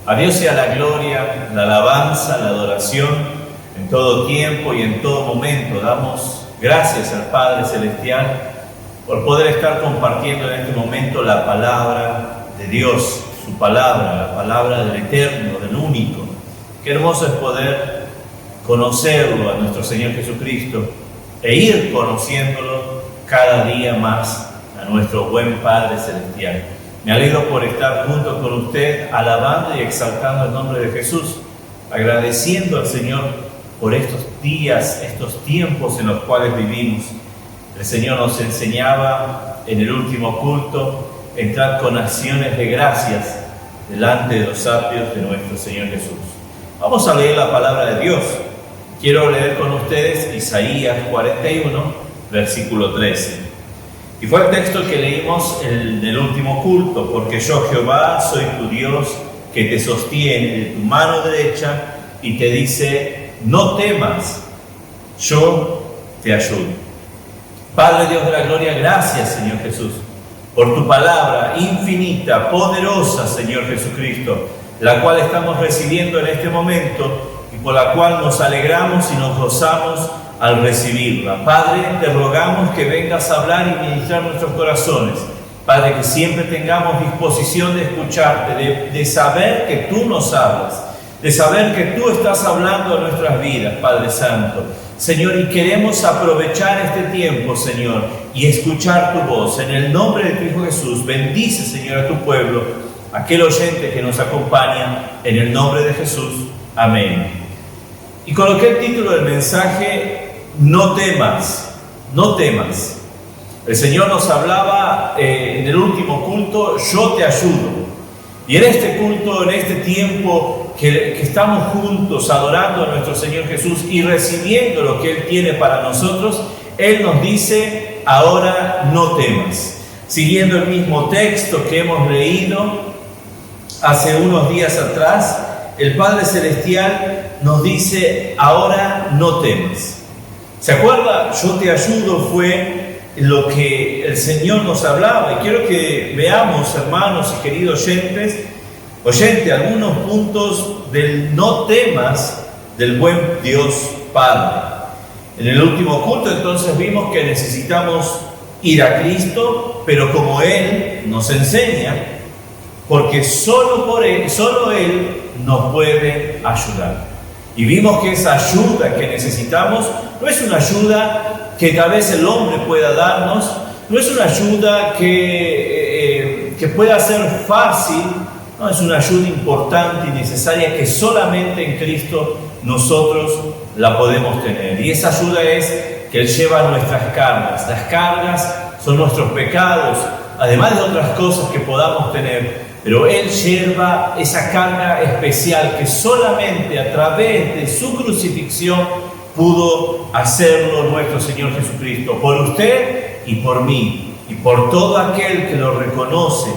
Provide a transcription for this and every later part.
A Dios sea la gloria, la alabanza, la adoración en todo tiempo y en todo momento. Damos gracias al Padre Celestial por poder estar compartiendo en este momento la palabra de Dios, su palabra, la palabra del Eterno, del Único. Qué hermoso es poder conocerlo a nuestro Señor Jesucristo e ir conociéndolo cada día más a nuestro buen Padre Celestial. Me alegro por estar junto con usted, alabando y exaltando el nombre de Jesús, agradeciendo al Señor por estos días, estos tiempos en los cuales vivimos. El Señor nos enseñaba en el último culto entrar con acciones de gracias delante de los atrios de nuestro Señor Jesús. Vamos a leer la palabra de Dios. Quiero leer con ustedes Isaías 41, versículo 13. Y fue el texto que leímos en el último culto. Porque yo, Jehová, soy tu Dios, que te sostiene de tu mano derecha y te dice: no temas, yo te ayudo. Padre Dios de la gloria, gracias, Señor Jesús, por tu palabra infinita, poderosa, Señor Jesucristo, la cual estamos recibiendo en este momento y por la cual nos alegramos y nos gozamos al recibirla. Padre, te rogamos que vengas a hablar y ministrar nuestros corazones. Padre, que siempre tengamos disposición de escucharte, de saber que tú nos hablas, de saber que tú estás hablando a nuestras vidas, Padre Santo. Señor, y queremos aprovechar este tiempo, Señor, y escuchar tu voz. En el nombre de tu Hijo Jesús, bendice, Señor, a tu pueblo, aquel oyente que nos acompaña, en el nombre de Jesús. Amén. Y coloqué el título del mensaje: no temas, no temas. El Señor nos hablaba en el último culto: yo te ayudo. Y en este culto, en este tiempo que estamos juntos adorando a nuestro Señor Jesús y recibiendo lo que Él tiene para nosotros, Él nos dice: ahora no temas. Siguiendo el mismo texto que hemos leído hace unos días atrás, el Padre Celestial nos dice: ahora no temas. ¿Se acuerda? Yo te ayudo fue lo que el Señor nos hablaba. Y quiero que veamos, hermanos y queridos oyentes, algunos puntos del no temas del buen Dios Padre. En el último culto entonces vimos que necesitamos ir a Cristo, pero como Él nos enseña, porque solo Él nos puede ayudar. Y vimos que esa ayuda que necesitamos no es una ayuda que tal vez el hombre pueda darnos, no es una ayuda que pueda ser fácil, no, es una ayuda importante y necesaria que solamente en Cristo nosotros la podemos tener. Y esa ayuda es que Él lleva nuestras cargas. Las cargas son nuestros pecados, además de otras cosas que podamos tener. Pero Él lleva esa carga especial que solamente a través de su crucifixión pudo hacerlo nuestro Señor Jesucristo. Por usted y por mí. Y por todo aquel que lo reconoce,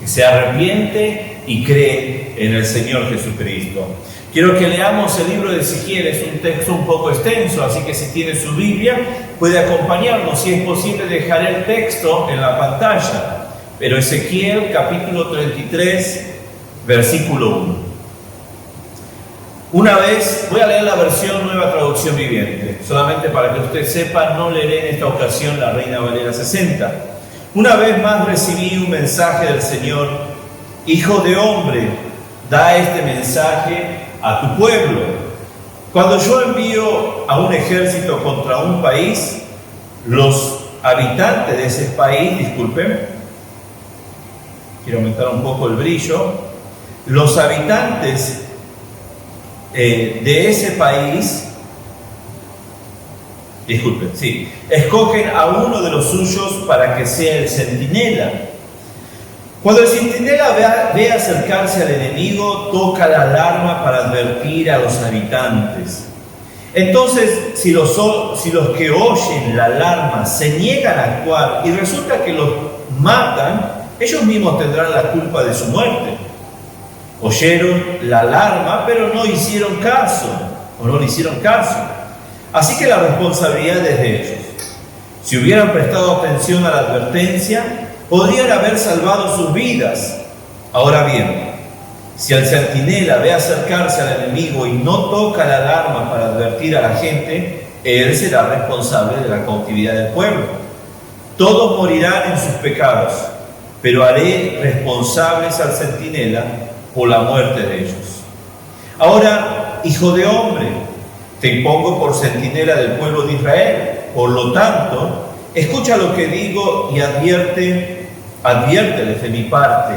que se arrepiente y cree en el Señor Jesucristo. Quiero que leamos el libro de Ezequiel. Es un texto un poco extenso, así que si tiene su Biblia puede acompañarnos. Si es posible, dejaré el texto en la pantalla. Pero Ezequiel capítulo 33, versículo 1. Una vez, voy a leer la versión Nueva Traducción Viviente, solamente para que usted sepa, no leeré en esta ocasión la Reina Valera 60. Una vez más recibí un mensaje del Señor: hijo de hombre, da este mensaje a tu pueblo. Cuando yo envío a un ejército contra un país, los habitantes de ese país, quiero aumentar un poco el brillo. Los habitantes de ese país, escogen a uno de los suyos para que sea el centinela. Cuando el centinela ve acercarse al enemigo, toca la alarma para advertir a los habitantes. Entonces, si los que oyen la alarma se niegan a actuar y resulta que los matan, ellos mismos tendrán la culpa de su muerte. Oyeron la alarma, pero no hicieron caso, o no le hicieron caso. Así que la responsabilidad es de ellos. Si hubieran prestado atención a la advertencia, podrían haber salvado sus vidas. Ahora bien, Si el centinela ve acercarse al enemigo y no toca la alarma para advertir a la gente, él será responsable de la cautividad del pueblo. Todos morirán en sus pecados, pero haré responsables al centinela por la muerte de ellos. Ahora, hijo de hombre, te pongo por centinela del pueblo de Israel. Por lo tanto, escucha lo que digo y adviérteles de mi parte.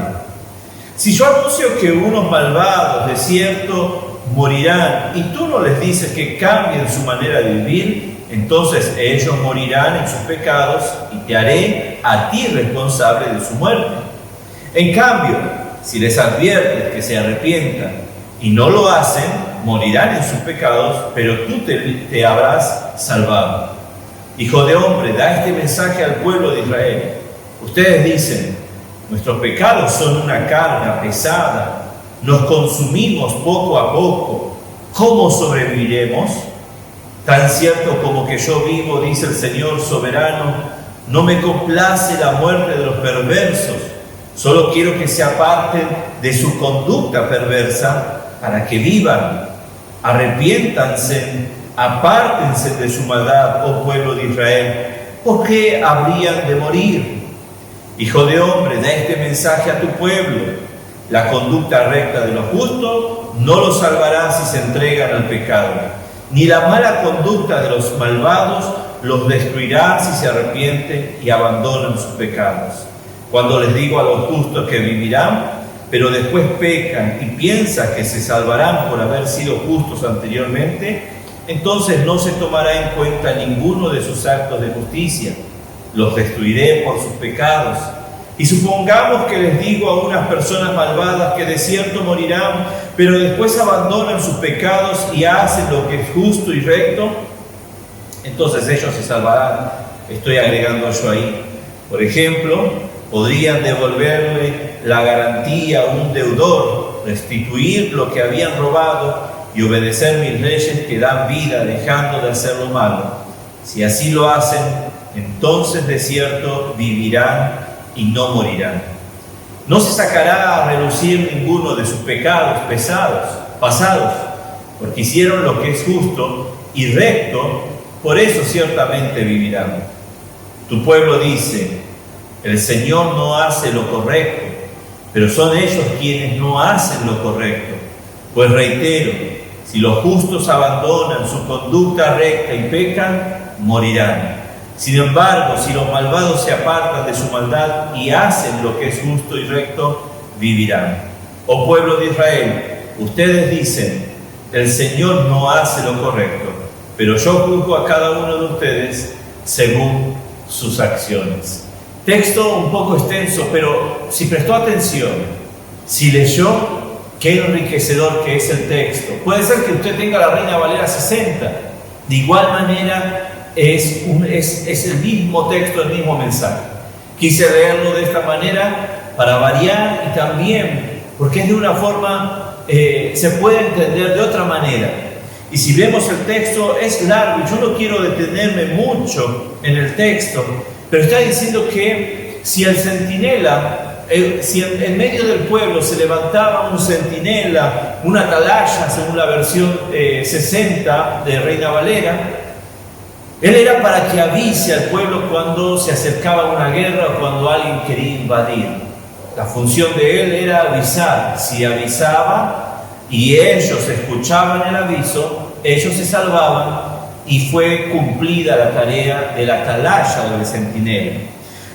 Si yo anuncio que unos malvados de cierto morirán y tú no les dices que cambien su manera de vivir, entonces ellos morirán en sus pecados y te haré a ti responsable de su muerte. En cambio, si les adviertes que se arrepientan y no lo hacen, morirán en sus pecados, pero tú te habrás salvado. Hijo de hombre, da este mensaje al pueblo de Israel. Ustedes dicen: nuestros pecados son una carga pesada, nos consumimos poco a poco. ¿Cómo sobreviviremos? Tan cierto como que yo vivo, dice el Señor soberano, no me complace la muerte de los perversos. Solo quiero que se aparten de su conducta perversa para que vivan. Arrepiéntanse, apártense de su maldad, oh pueblo de Israel. ¿Por qué habrían de morir? Hijo de hombre, da este mensaje a tu pueblo. La conducta recta de los justos no los salvará si se entregan al pecado, ni la mala conducta de los malvados los destruirá si se arrepienten y abandonan sus pecados. Cuando les digo a los justos que vivirán, pero después pecan y piensan que se salvarán por haber sido justos anteriormente, entonces no se tomará en cuenta ninguno de sus actos de justicia. Los destruiré por sus pecados. Y supongamos que les digo a unas personas malvadas que de cierto morirán, pero después abandonan sus pecados y hacen lo que es justo y recto, entonces ellos se salvarán. Estoy agregando yo ahí. Por ejemplo, podrían devolverle la garantía a un deudor, restituir lo que habían robado y obedecer mis leyes que dan vida dejando de hacer lo malo. Si así lo hacen, entonces de cierto vivirán y no morirán. No se sacará a relucir ninguno de sus pecados pasados, porque hicieron lo que es justo y recto, por eso ciertamente vivirán. Tu pueblo dice: el Señor no hace lo correcto, pero son ellos quienes no hacen lo correcto. Pues reitero, si los justos abandonan su conducta recta y pecan, morirán. Sin embargo, si los malvados se apartan de su maldad y hacen lo que es justo y recto, vivirán. Oh pueblo de Israel, ustedes dicen: el Señor no hace lo correcto, pero yo juzgo a cada uno de ustedes según sus acciones. Texto un poco extenso, pero si prestó atención, si leyó, qué enriquecedor que es el texto. Puede ser que usted tenga la Reina Valera 60. De igual manera, es el mismo texto, el mismo mensaje. Quise leerlo de esta manera para variar y también porque es de una forma, se puede entender de otra manera. Y si vemos el texto, es largo y yo no quiero detenerme mucho en el texto, pero está diciendo que si el centinela, si en medio del pueblo se levantaba un centinela, una atalaya, según la versión 60 de Reina Valera, él era para que avise al pueblo cuando se acercaba una guerra o cuando alguien quería invadir. La función de él era avisar. Si avisaba y ellos escuchaban el aviso, ellos se salvaban y fue cumplida la tarea del atalaya o del centinela.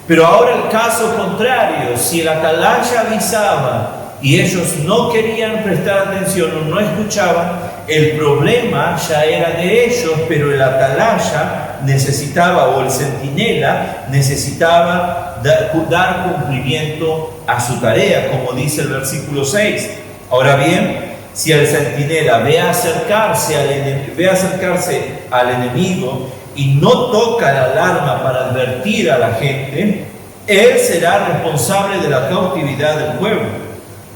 Pero ahora el caso contrario, si el atalaya avisaba y ellos no querían prestar atención o no escuchaban, el problema ya era de ellos, pero el atalaya necesitaba, o el centinela necesitaba dar cumplimiento a su tarea, como dice el versículo 6. Ahora bien, si el centinela ve acercarse al enemigo y no toca la alarma para advertir a la gente, él será responsable de la cautividad del pueblo.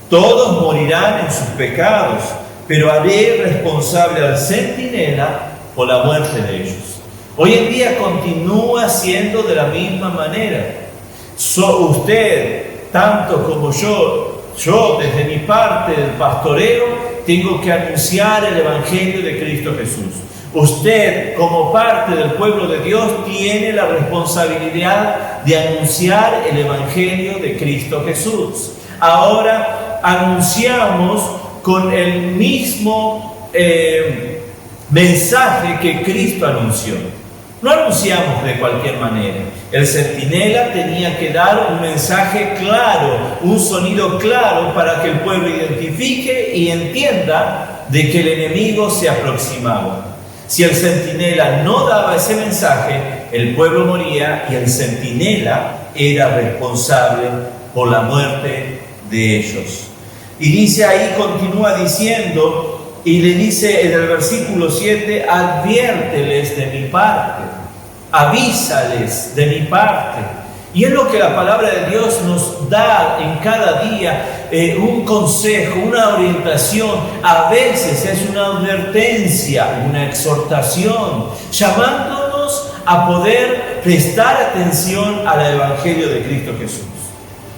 Todos morirán en sus pecados, pero haré responsable al centinela por la muerte de ellos. Hoy en día continúa siendo de la misma manera. Usted, tanto como yo, yo desde mi parte del pastoreo tengo que anunciar el Evangelio de Cristo Jesús. Usted, como parte del pueblo de Dios, tiene la responsabilidad de anunciar el Evangelio de Cristo Jesús. Ahora anunciamos con el mismo mensaje que Cristo anunció. No anunciamos de cualquier manera. El centinela tenía que dar un mensaje claro, un sonido claro para que el pueblo identifique y entienda de que el enemigo se aproximaba. Si el centinela no daba ese mensaje, el pueblo moría y el centinela era responsable por la muerte de ellos. Y dice ahí, continúa diciendo, y le dice en el versículo 7, adviérteles de mi parte, avísales de mi parte. Y es lo que la palabra de Dios nos da en cada día, un consejo, una orientación. A veces es una advertencia, una exhortación, llamándonos a poder prestar atención al Evangelio de Cristo Jesús.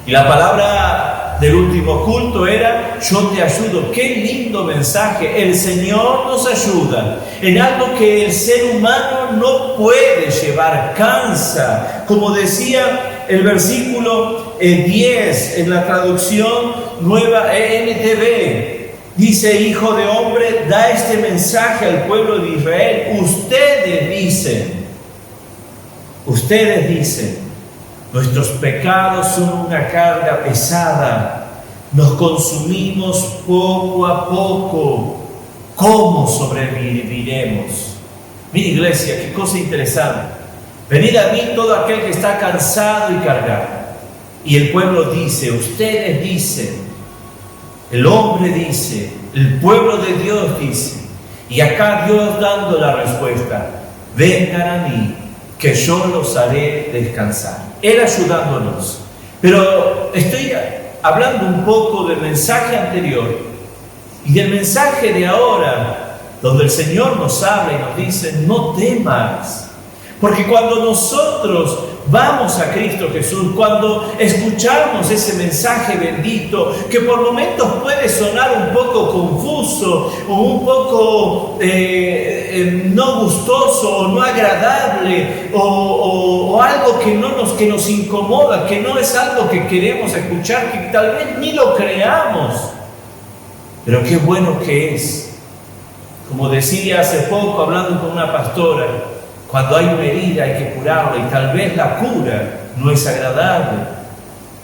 Y la palabra del último culto era, yo te ayudo. Qué lindo mensaje. El Señor nos ayuda en algo que el ser humano no puede llevar, cansa. Como decía el versículo 10 en la traducción nueva NTV, dice, hijo de hombre, da este mensaje al pueblo de Israel. Ustedes dicen, nuestros pecados son una carga pesada, nos consumimos poco a poco. ¿Cómo sobreviviremos? Mira, iglesia, qué cosa interesante. Venid a mí todo aquel que está cansado y cargado. Y el pueblo dice, ustedes dicen, el hombre dice, el pueblo de Dios dice. Y acá Dios dando la respuesta, vengan a mí, que yo los haré descansar. Él ayudándonos. Pero estoy hablando un poco del mensaje anterior y del mensaje de ahora, donde el Señor nos habla y nos dice, no temas. Porque cuando nosotros vamos a Cristo Jesús, cuando escuchamos ese mensaje bendito, que por momentos puede sonar un poco confuso o un poco no gustoso o no agradable o algo que nos incomoda, que no es algo que queremos escuchar, que tal vez ni lo creamos, pero qué bueno que es. Como decía hace poco hablando con una pastora, cuando hay una herida hay que curarla y tal vez la cura no es agradable,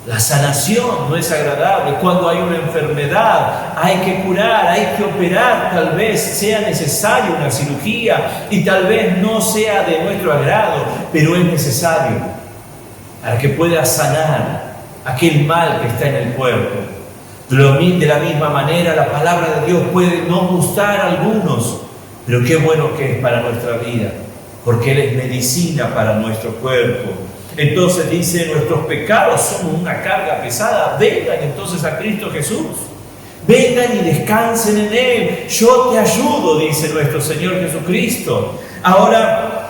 la sanación no es agradable. Cuando hay una enfermedad hay que curar, hay que operar, tal vez sea necesaria una cirugía y tal vez no sea de nuestro agrado, pero es necesario para que pueda sanar aquel mal que está en el cuerpo. De la misma manera la palabra de Dios puede no gustar a algunos, pero qué bueno que es para nuestra vida, porque Él es medicina para nuestro cuerpo. Entonces dice, nuestros pecados son una carga pesada. Vengan entonces a Cristo Jesús. Vengan y descansen en Él. Yo te ayudo, dice nuestro Señor Jesucristo. Ahora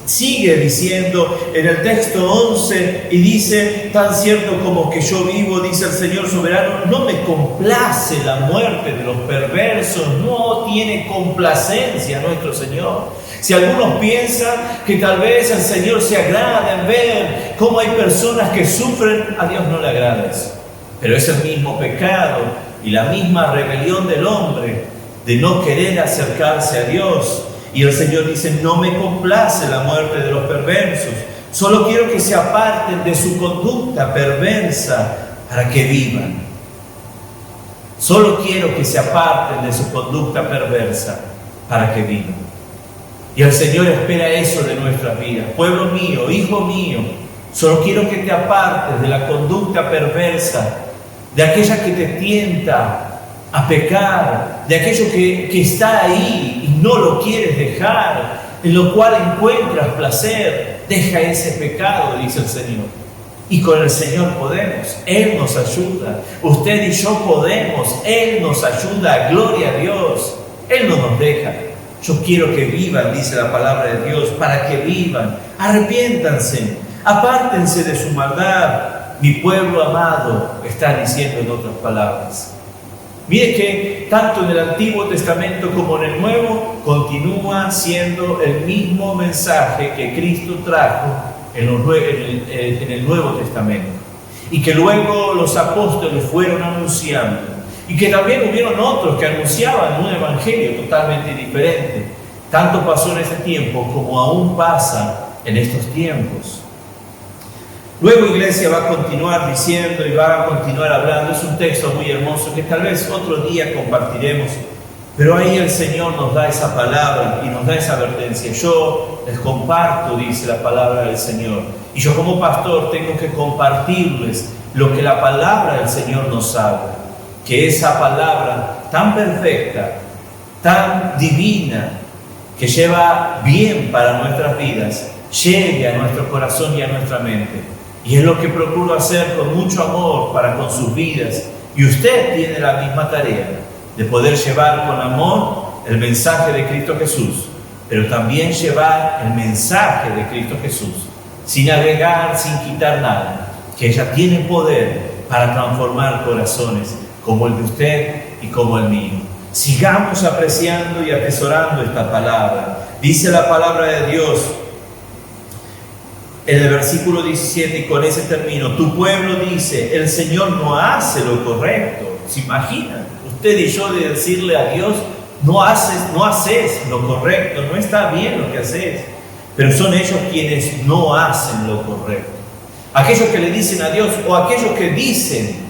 sigue diciendo en el texto 11 y dice, tan cierto como que yo vivo, dice el Señor soberano, no me complace la muerte de los perversos. No tiene complacencia nuestro Señor. Si algunos piensan que tal vez el Señor se agrada en ver cómo hay personas que sufren, a Dios no le agrada eso. Pero es el mismo pecado y la misma rebelión del hombre de no querer acercarse a Dios. Y el Señor dice, no me complace la muerte de los perversos. Solo quiero que se aparten de su conducta perversa para que vivan. Solo quiero que se aparten de su conducta perversa para que vivan. Y el Señor espera eso de nuestras vidas. Pueblo mío, hijo mío, solo quiero que te apartes de la conducta perversa, de aquella que te tienta a pecar, de aquello que está ahí y no lo quieres dejar, en lo cual encuentras placer. Deja ese pecado, dice el Señor. Y con el Señor podemos. Él nos ayuda. Usted y yo podemos. Él nos ayuda. Gloria a Dios. Él no nos deja. Yo quiero que vivan, dice la palabra de Dios, para que vivan. Arrepiéntanse, apártense de su maldad, mi pueblo amado, está diciendo en otras palabras. Mire que tanto en el Antiguo Testamento como en el Nuevo continúa siendo el mismo mensaje que Cristo trajo en el Nuevo Testamento, y que luego los apóstoles fueron anunciando, y que también hubieron otros que anunciaban un evangelio totalmente diferente. Tanto pasó en ese tiempo como aún pasa en estos tiempos. Luego Iglesia va a continuar diciendo y va a continuar hablando. Es un texto muy hermoso que tal vez otro día compartiremos, pero ahí el Señor nos da esa palabra y nos da esa advertencia. Yo les comparto, dice la palabra del Señor, y yo como pastor tengo que compartirles lo que la palabra del Señor nos habla, que esa palabra tan perfecta, tan divina, que lleva bien para nuestras vidas, llegue a nuestro corazón y a nuestra mente. Y es lo que procuro hacer con mucho amor para con sus vidas. Y usted tiene la misma tarea de poder llevar con amor el mensaje de Cristo Jesús, pero también llevar el mensaje de Cristo Jesús, sin agregar, sin quitar nada, que ella tiene poder para transformar corazones como el de usted y como el mío. Sigamos apreciando y atesorando esta palabra. Dice la palabra de Dios en el versículo 17, y con ese termino: tu pueblo dice, el Señor no hace lo correcto. ¿Se imaginan? Usted y yo de decirle a Dios, no haces lo correcto, no está bien lo que haces. Pero son ellos quienes no hacen lo correcto. Aquellos que le dicen a Dios, o aquellos que dicen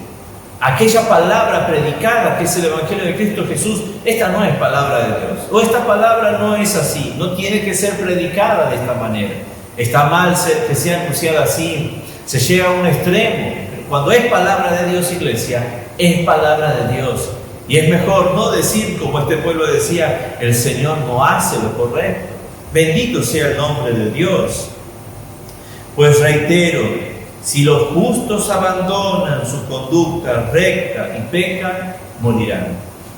aquella palabra predicada que es el Evangelio de Cristo Jesús, esta no es palabra de Dios, o esta palabra no es así, no tiene que ser predicada de esta manera. Está mal que sea anunciada así, se llega a un extremo. Cuando es palabra de Dios, Iglesia, es palabra de Dios. Y es mejor no decir, como este pueblo decía, el Señor no hace lo correcto. Bendito sea el nombre de Dios. Pues reitero, si los justos abandonan su conducta recta y pecan, morirán.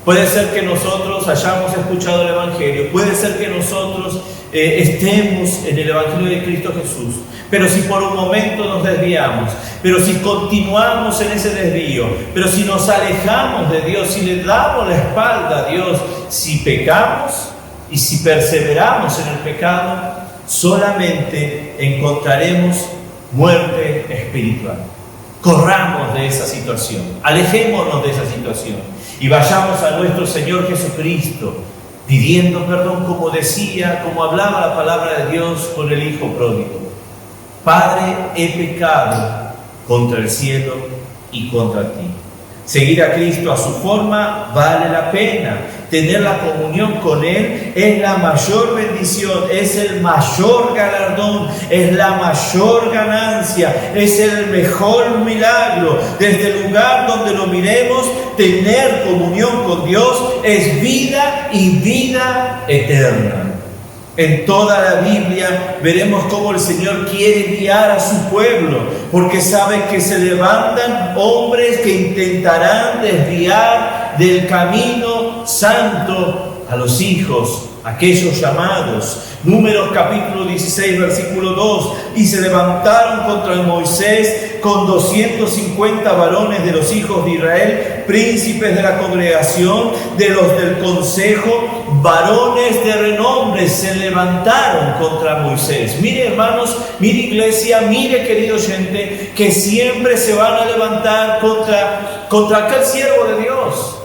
Puede ser que nosotros hayamos escuchado el Evangelio, puede ser que nosotros estemos en el Evangelio de Cristo Jesús, pero si por un momento nos desviamos, pero si continuamos en ese desvío, pero si nos alejamos de Dios, si le damos la espalda a Dios, si pecamos y si perseveramos en el pecado, solamente encontraremos muerte espiritual. Corramos de esa situación, alejémonos de esa situación y vayamos a nuestro Señor Jesucristo pidiendo perdón, como decía, como hablaba la palabra de Dios con el Hijo pródigo. Padre, he pecado contra el cielo y contra ti. Seguir a Cristo a su forma vale la pena. Tener la comunión con Él es la mayor bendición, es el mayor galardón, es la mayor ganancia, es el mejor milagro. Desde el lugar donde lo miremos, tener comunión con Dios es vida y vida eterna. En toda la Biblia veremos cómo el Señor quiere guiar a su pueblo, porque sabe que se levantan hombres que intentarán desviar del camino santo a los hijos, aquellos llamados. Números capítulo 16, versículo 2. Y se levantaron contra Moisés con 250 varones de los hijos de Israel, príncipes de la congregación, de los del consejo, varones de renombre, se levantaron contra Moisés. Mire, hermanos, mire, iglesia, mire, querido oyente, que siempre se van a levantar contra aquel siervo de Dios,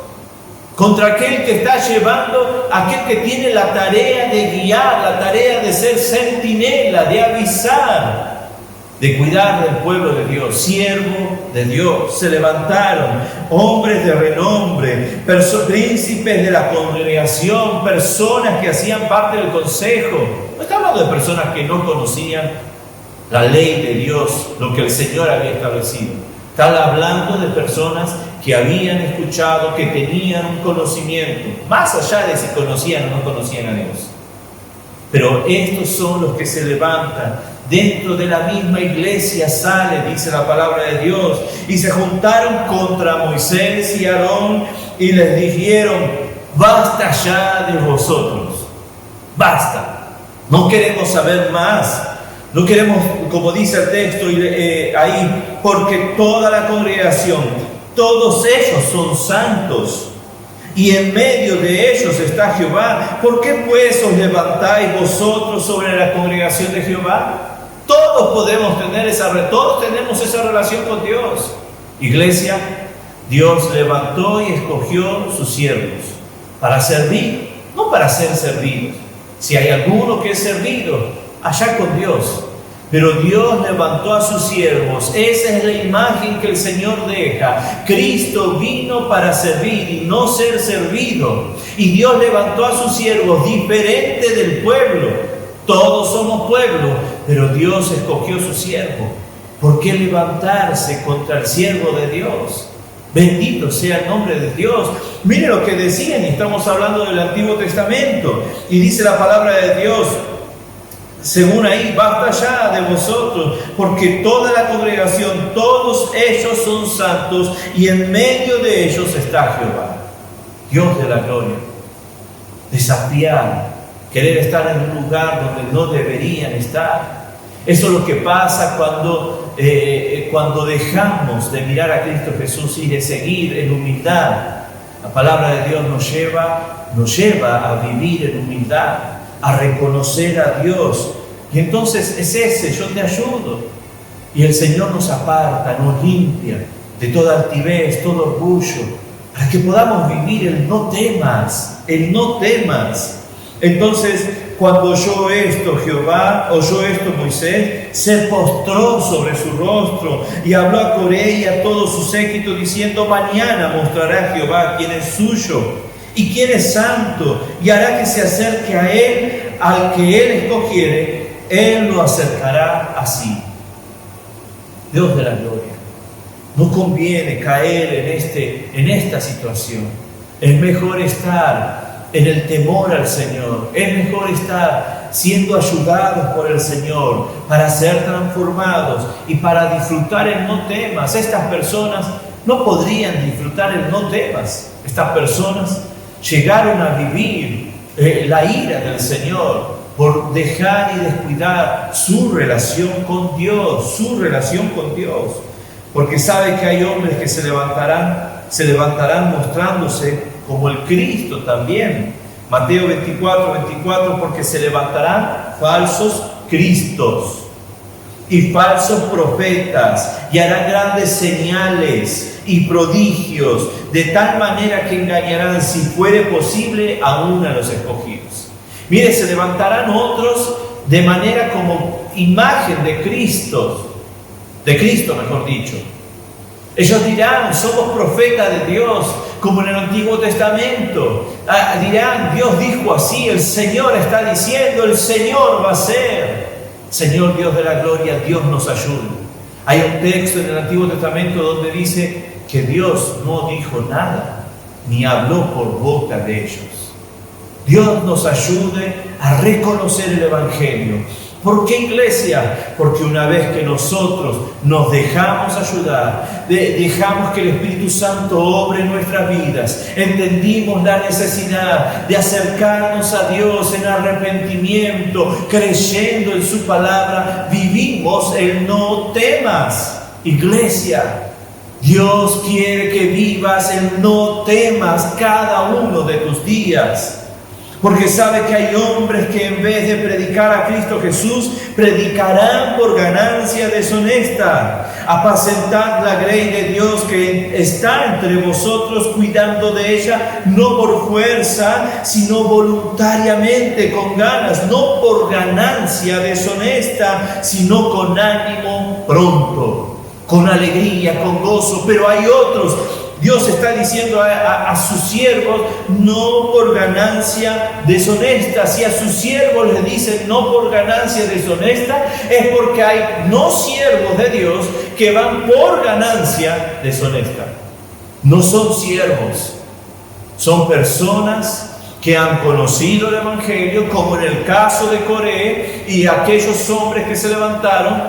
contra aquel que está llevando, aquel que tiene la tarea de guiar, la tarea de ser centinela, de avisar, de cuidar del pueblo de Dios, siervo de Dios. Se levantaron hombres de renombre, príncipes de la congregación, personas que hacían parte del consejo. No estamos hablando de personas que no conocían la ley de Dios, lo que el Señor había establecido. Están hablando de personas que habían escuchado, que tenían un conocimiento, más allá de si conocían o no conocían a Dios. Pero estos son los que se levantan. Dentro de la misma iglesia sale, dice la palabra de Dios, y se juntaron contra Moisés y Aarón y les dijeron: basta ya de vosotros, basta, no queremos saber más. No queremos, como dice el texto ahí, porque toda la congregación, todos ellos son santos, y en medio de ellos está Jehová. ¿Por qué pues os levantáis vosotros sobre la congregación de Jehová? Todos tenemos esa relación con Dios. Iglesia, Dios levantó y escogió sus siervos para servir, no para ser servidos. Si hay alguno que es servido, allá con Dios. Pero Dios levantó a sus siervos. Esa es la imagen que el Señor deja. Cristo vino para servir y no ser servido. Y Dios levantó a sus siervos diferente del pueblo. Todos somos pueblo, pero Dios escogió su siervo. ¿Por qué levantarse contra el siervo de Dios? Bendito sea el nombre de Dios. Mire lo que decían, y estamos hablando del Antiguo Testamento. Y dice la palabra de Dios, según ahí, basta ya de vosotros, porque toda la congregación, todos ellos son santos, y en medio de ellos está Jehová, Dios de la gloria. Desafiar, querer estar en un lugar donde no deberían estar. Eso es lo que pasa cuando dejamos de mirar a Cristo Jesús y de seguir en humildad. La palabra de Dios nos lleva a vivir en humildad, a reconocer a Dios. Y entonces es ese, yo te ayudo. Y el Señor nos aparta, nos limpia de toda altivez, todo orgullo, para que podamos vivir el no temas, el no temas. Entonces, cuando oyó esto Moisés, se postró sobre su rostro y habló a Coré y a todo su séquito diciendo: mañana mostrará Jehová quién es suyo y quién es santo, y hará que se acerque a él, al que él escogiere, él lo acercará así. Dios de la gloria, no conviene caer en esta situación. Es mejor estar en el temor al Señor. Es mejor estar siendo ayudados por el Señor para ser transformados y para disfrutar el no temas. Estas personas no podrían disfrutar el no temas. Estas personas llegaron a vivir la ira del Señor por dejar y descuidar su relación con Dios, porque sabe que hay hombres que se levantarán mostrándose como el Cristo también. Mateo 24, porque se levantarán falsos cristos y falsos profetas, y harán grandes señales y prodigios, de tal manera que engañarán, si fuere posible, aún a los escogidos. Mire, se levantarán otros de manera como imagen de Cristo mejor dicho. Ellos dirán: somos profetas de Dios, como en el Antiguo Testamento. Dirán: Dios dijo así, el Señor está diciendo, el Señor va a ser. Señor Dios de la gloria, Dios nos ayude. Hay un texto en el Antiguo Testamento donde dice que Dios no dijo nada, ni habló por boca de ellos. Dios nos ayude a reconocer el Evangelio. ¿Por qué, iglesia? Porque una vez que nosotros nos dejamos ayudar, dejamos que el Espíritu Santo obre en nuestras vidas, entendimos la necesidad de acercarnos a Dios en arrepentimiento, creyendo en su palabra, vivimos el no temas. Iglesia, Dios quiere que vivas el no temas cada uno de tus días. Porque sabe que hay hombres que en vez de predicar a Cristo Jesús, predicarán por ganancia deshonesta. Apacentad la grey de Dios que está entre vosotros, cuidando de ella, no por fuerza, sino voluntariamente, con ganas, no por ganancia deshonesta, sino con ánimo pronto, con alegría, con gozo. Pero hay otros. Dios está diciendo a sus siervos: no por ganancia deshonesta. Si a sus siervos les dicen no por ganancia deshonesta, es porque hay no siervos de Dios que van por ganancia deshonesta. No son siervos, son personas que han conocido el Evangelio, como en el caso de Coré y aquellos hombres que se levantaron,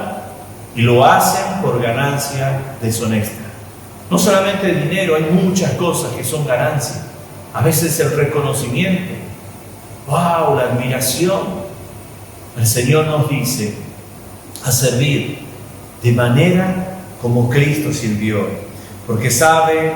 y lo hacen por ganancia deshonesta. No solamente el dinero, hay muchas cosas que son ganancia. A veces el reconocimiento, ¡wow!, la admiración. El Señor nos dice: a servir de manera como Cristo sirvió, porque sabe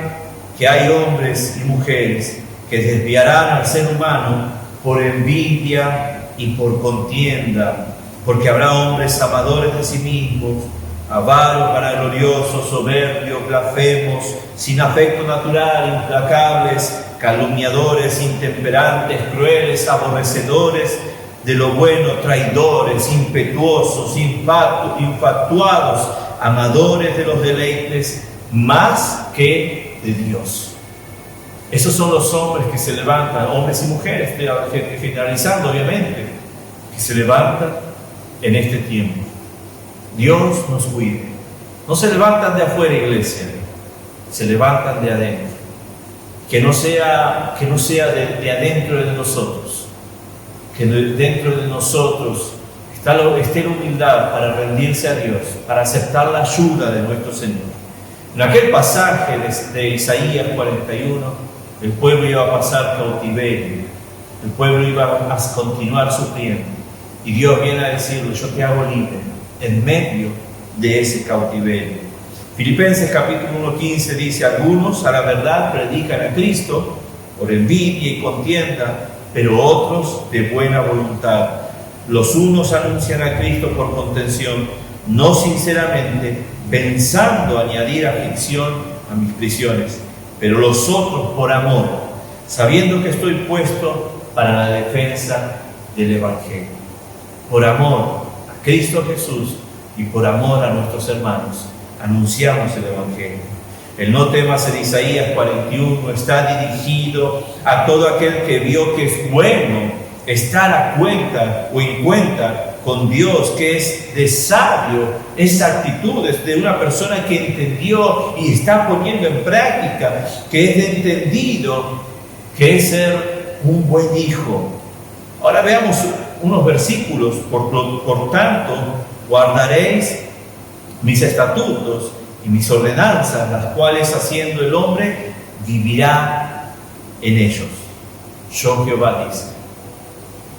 que hay hombres y mujeres que desviarán al ser humano por envidia y por contienda, porque habrá hombres amadores de sí mismos, avaros, vanagloriosos, soberbios, blasfemos, sin afecto natural, implacables, calumniadores, intemperantes, crueles, aborrecedores de lo bueno, traidores, impetuosos, infatuados, amadores de los deleites más que de Dios. Esos son los hombres que se levantan, hombres y mujeres, generalizando obviamente, que se levantan en este tiempo. Dios nos cuide. No se levantan de afuera, iglesia, se levantan de adentro. Que no sea de adentro de nosotros, que dentro de nosotros esté la humildad para rendirse a Dios, para aceptar la ayuda de nuestro Señor. En aquel pasaje de Isaías 41, el pueblo iba a pasar cautiverio, el pueblo iba a continuar sufriendo, y Dios viene a decirle: yo te hago libre en medio de ese cautiverio. Filipenses capítulo 1:15 dice: algunos a la verdad predican a Cristo por envidia y contienda, pero otros de buena voluntad. Los unos anuncian a Cristo por contención, no sinceramente, pensando añadir aflicción a mis prisiones, pero los otros por amor, sabiendo que estoy puesto para la defensa del Evangelio. Por amor a Cristo Jesús y por amor a nuestros hermanos, anunciamos el Evangelio. El no temas en Isaías 41 está dirigido a todo aquel que vio que es bueno estar a cuenta o en cuenta con Dios, que es de sabio esa actitud, es de una persona que entendió y está poniendo en práctica, que es de entendido, que es ser un buen hijo. Ahora veamos unos versículos. Por tanto, guardaréis mis estatutos y mis ordenanzas, las cuales haciendo el hombre vivirá en ellos. Yo Jehová dice.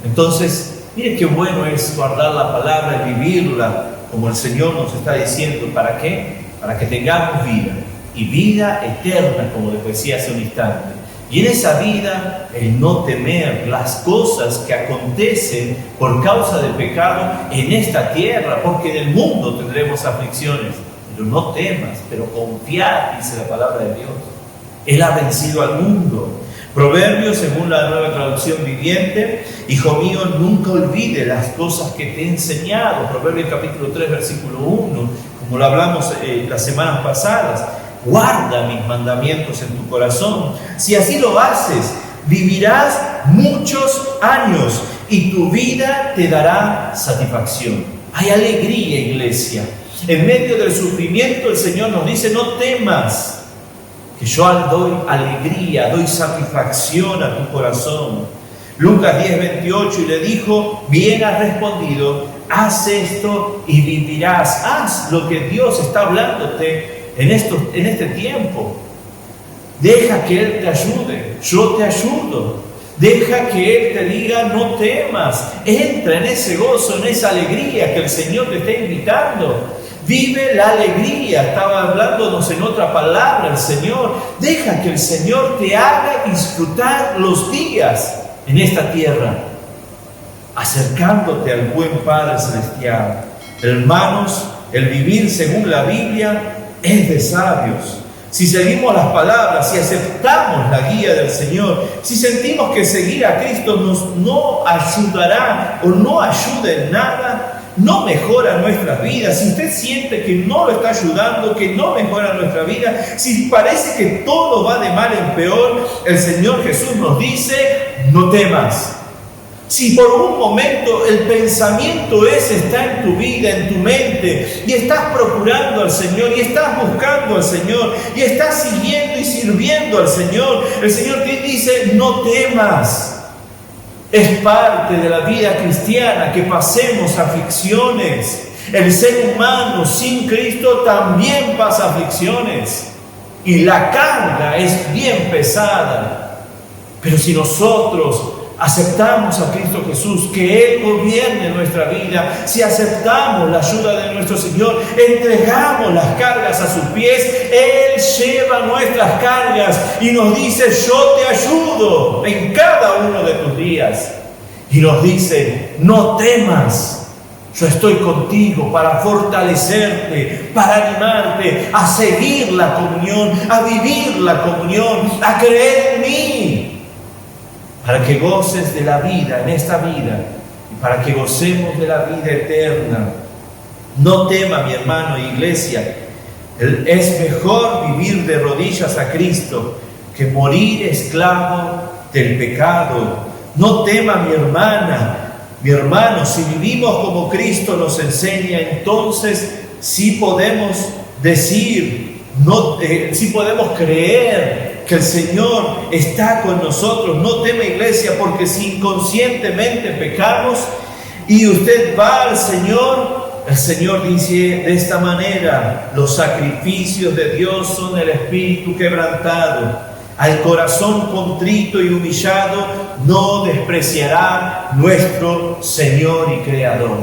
Entonces, mire qué bueno es guardar la palabra y vivirla como el Señor nos está diciendo. ¿Para qué? Para que tengamos vida, y vida eterna, como les decía hace un instante. Y en esa vida, el no temer las cosas que acontecen por causa del pecado en esta tierra, porque en el mundo tendremos aflicciones. Pero no temas, pero confiad, dice la palabra de Dios. Él ha vencido al mundo. Proverbios, según la Nueva Traducción Viviente: hijo mío, nunca olvide las cosas que te he enseñado. Proverbios capítulo 3, versículo 1, como lo hablamos las semanas pasadas. Guarda mis mandamientos en tu corazón. Si así lo haces, vivirás muchos años y tu vida te dará satisfacción. Hay alegría, iglesia. En medio del sufrimiento, el Señor nos dice: no temas, que yo doy alegría, doy satisfacción a tu corazón. Lucas 10:28, y le dijo: bien has respondido, haz esto y vivirás. Haz lo que Dios está hablándote en este tiempo. Deja que Él te ayude, yo te ayudo. Deja que Él te diga: no temas. Entra en ese gozo, en esa alegría que el Señor te está invitando. Vive la alegría. Estaba hablándonos en otra palabra el Señor. Deja que el Señor te haga disfrutar los días en esta tierra, acercándote al buen Padre Celestial. Hermanos, el vivir según la Biblia es de sabios. Si seguimos las palabras, si aceptamos la guía del Señor, si sentimos que seguir a Cristo nos no ayudará o no ayuda en nada, no mejora nuestras vidas. Si usted siente que no lo está ayudando, que no mejora nuestra vida, si parece que todo va de mal en peor, el Señor Jesús nos dice: no temas. Si por un momento el pensamiento ese está en tu vida, en tu mente, y estás procurando al Señor, y estás buscando al Señor, y estás siguiendo y sirviendo al Señor, el Señor te dice: no temas. Es parte de la vida cristiana que pasemos aflicciones. El ser humano sin Cristo también pasa aflicciones, y la carga es bien pesada. Pero si nosotros aceptamos a Cristo Jesús, que Él gobierne nuestra vida, si aceptamos la ayuda de nuestro Señor, entregamos las cargas a sus pies, Él lleva nuestras cargas y nos dice: yo te ayudo en cada uno de tus días. Y nos dice: no temas, yo estoy contigo para fortalecerte, para animarte a seguir la comunión, a vivir la comunión, a creer en mí, para que goces de la vida, en esta vida, y para que gocemos de la vida eterna. No tema, mi hermano e iglesia, es mejor vivir de rodillas a Cristo que morir esclavo del pecado. No tema, mi hermana, mi hermano, si vivimos como Cristo nos enseña, entonces sí podemos decir, sí podemos creer que el Señor está con nosotros. No teme, iglesia, porque si inconscientemente pecamos y usted va al Señor, el Señor dice de esta manera: los sacrificios de Dios son el espíritu quebrantado. Al corazón contrito y humillado no despreciará nuestro Señor y Creador.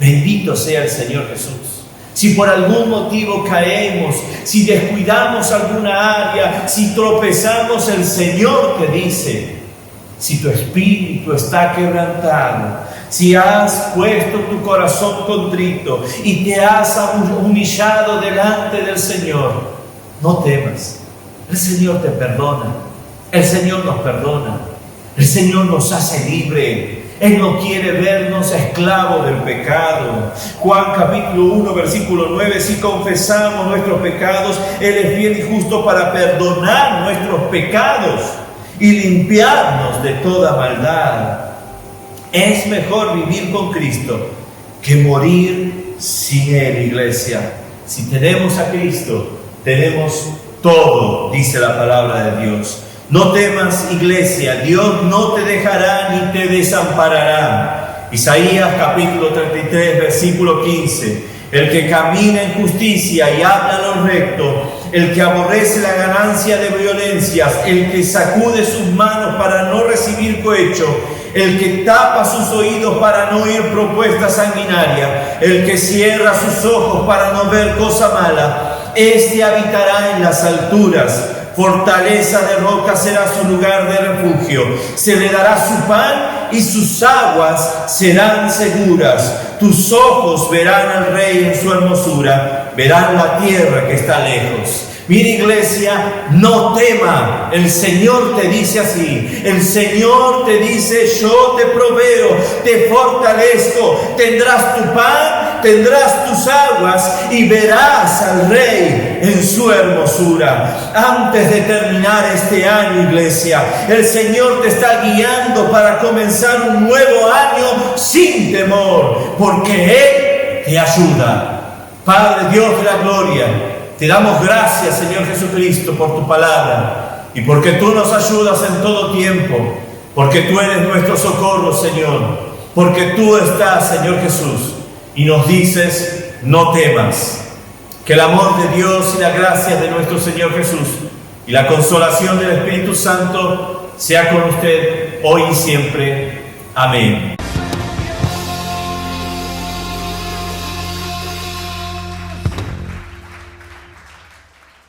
Bendito sea el Señor Jesús. Si por algún motivo caemos, si descuidamos alguna área, si tropezamos, el Señor te dice: si tu espíritu está quebrantado, si has puesto tu corazón contrito y te has humillado delante del Señor, no temas. El Señor te perdona, el Señor nos perdona, el Señor nos hace libre. Él no quiere vernos esclavos del pecado. Juan capítulo 1 versículo 9: si confesamos nuestros pecados, Él es fiel y justo para perdonar nuestros pecados y limpiarnos de toda maldad. Es mejor vivir con Cristo que morir sin Él, iglesia. Si tenemos a Cristo, tenemos todo, dice la palabra de Dios. No temas, iglesia, Dios no te dejará ni te desamparará. Isaías capítulo 33 versículo 15: el que camina en justicia y habla lo recto, el que aborrece la ganancia de violencias, el que sacude sus manos para no recibir cohecho, el que tapa sus oídos para no oír propuesta sanguinaria, el que cierra sus ojos para no ver cosa mala, este habitará en las alturas, fortaleza de roca será su lugar de refugio. Se le dará su pan y sus aguas serán seguras. Tus ojos verán al Rey en su hermosura, verán la tierra que está lejos. Mira, iglesia, no tema. El Señor te dice así. El Señor te dice: yo te proveo, te fortalezco, tendrás tu pan, tendrás tus aguas y verás al Rey en su hermosura. Antes de terminar este año, iglesia, el Señor te está guiando para comenzar un nuevo año sin temor, porque Él te ayuda. Padre Dios de la gloria, te damos gracias, Señor Jesucristo, por tu palabra y porque tú nos ayudas en todo tiempo, porque tú eres nuestro socorro, Señor, porque tú estás, Señor Jesús, y nos dices: no temas. Que el amor de Dios y la gracia de nuestro Señor Jesús y la consolación del Espíritu Santo sea con usted hoy y siempre. Amén.